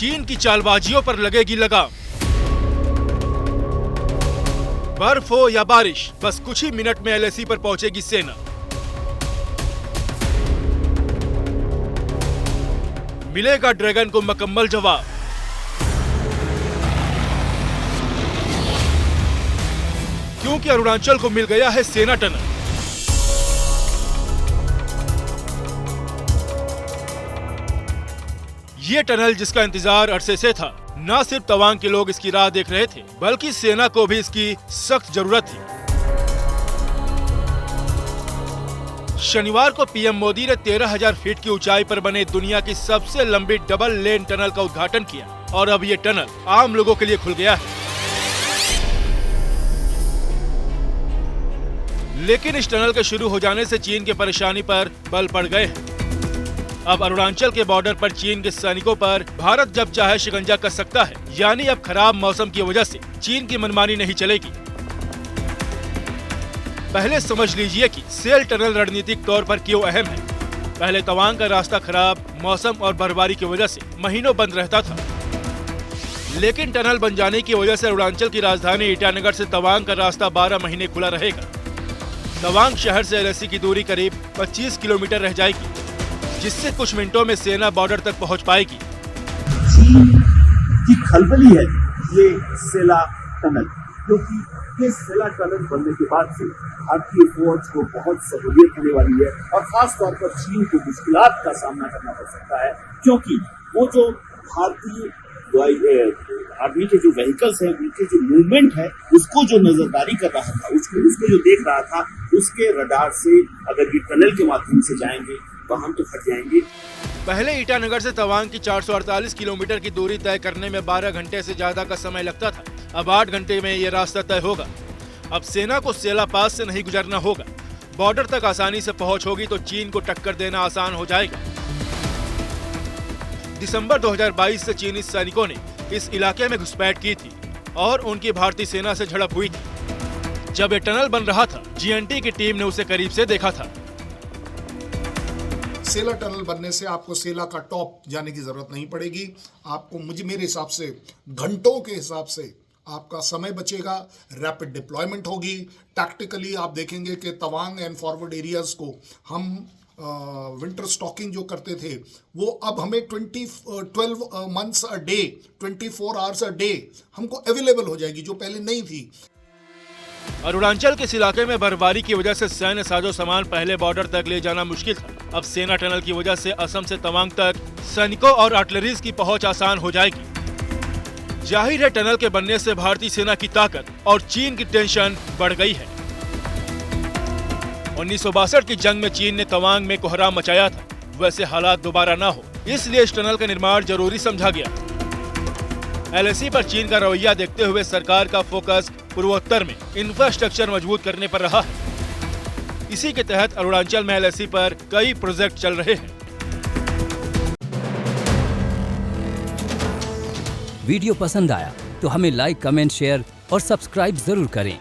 चीन की चालबाजियों पर लगेगी लगाम। बर्फ हो या बारिश, बस कुछ ही मिनट में एलएसी पर पहुंचेगी सेना। मिलेगा ड्रैगन को मुकम्मल जवाब। क्योंकि अरुणाचल को मिल गया है सेना टनल। ये टनल जिसका इंतजार अरसे से था, न सिर्फ तवांग के लोग इसकी राह देख रहे थे, बल्कि सेना को भी इसकी सख्त जरूरत थी। शनिवार को पीएम मोदी ने 13,000 फीट की ऊंचाई पर बने दुनिया की सबसे लंबी डबल लेन टनल का उद्घाटन किया और अब ये टनल आम लोगों के लिए खुल गया है। लेकिन इस टनल के शुरू हो जाने से चीन की परेशानी पर बल पड़ गए हैं। अब अरुणाचल के बॉर्डर पर चीन के सैनिकों पर भारत जब चाहे शिकंजा कस सकता है, यानी अब खराब मौसम की वजह से चीन की मनमानी नहीं चलेगी। पहले समझ लीजिए कि सेल टनल रणनीतिक तौर पर क्यों अहम है। पहले तवांग का रास्ता खराब मौसम और बर्फबारी की वजह से महीनों बंद रहता था, लेकिन टनल बन जाने की वजह से अरुणाचल की राजधानी ईटानगर से तवांग का रास्ता 12 महीने खुला रहेगा। तवांग शहर से एलएसी की दूरी करीब 25 किलोमीटर रह जाएगी, जिससे कुछ मिनटों में सेना बॉर्डर तक पहुंच पाएगी। चीन की खलबली है ये सेला टनल, क्योंकि ये सेला टनल बनने के बाद से भारतीय फौज को बहुत सहूलियत होने वाली है और खास तौर पर चीन को मुश्किलात का सामना करना पड़ सकता है, क्योंकि वो जो भारतीय आर्मी के जो व्हीकल्स हैं, उनके जो मूवमेंट है, उसको जो नजरदारी कर रहा था, उसको जो देख रहा था, उसके रडार से अगर ये टनल के माध्यम से जाएंगे तो हम तो फट जाएंगे। पहले ईटानगर से तवांग की 448 किलोमीटर की दूरी तय करने में 12 घंटे से ज्यादा का समय लगता था। अब 8 घंटे में ये रास्ता तय होगा। अब सेना को सेला पास से नहीं गुजरना होगा, बॉर्डर तक आसानी से पहुंच होगी तो चीन को टक्कर देना आसान हो जाएगा। दिसंबर 2022 से चीनी सैनिकों ने इस इलाके में घुसपैठ की थी और उनकी भारतीय सेना से झड़प हुई थी। जब ये टनल बन रहा था, जीएनटी की टीम ने उसे करीब से देखा था। सेला टनल बनने से आपको सेला का टॉप जाने की जरूरत नहीं पड़ेगी। आपको मेरे हिसाब से घंटों के हिसाब से आपका समय बचेगा, रैपिड डिप्लॉयमेंट होगी। टैक्टिकली आप देखेंगे कि तवांग एंड फॉरवर्ड एरियाज को हम विंटर स्टॉकिंग जो करते थे, वो अब हमें 12 months a day, 24 hours a day हमको अवेलेबल हो जाएगी, जो पहले नहीं थी। अरुणाचल के इस इलाके में बर्फबारी की वजह से सैन्य साजो सामान पहले बॉर्डर तक ले जाना मुश्किल था। अब सेना टनल की वजह से असम से तवांग तक सैनिकों और आर्टिलरीज की पहुंच आसान हो जाएगी। जाहिर है टनल के बनने से भारतीय सेना की ताकत और चीन की टेंशन बढ़ गई है। 1962 की जंग में चीन ने तवांग में कोहराम मचाया था, वैसे हालात दोबारा ना हो, इसलिए इस टनल का निर्माण जरूरी समझा गया। एलएसी पर चीन का रवैया देखते हुए सरकार का फोकस पूर्वोत्तर में इंफ्रास्ट्रक्चर मजबूत करने पर रहा है। इसी के तहत अरुणाचल में एलएसी पर कई प्रोजेक्ट चल रहे हैं। वीडियो पसंद आया तो हमें लाइक, कमेंट, शेयर और सब्सक्राइब जरूर करें।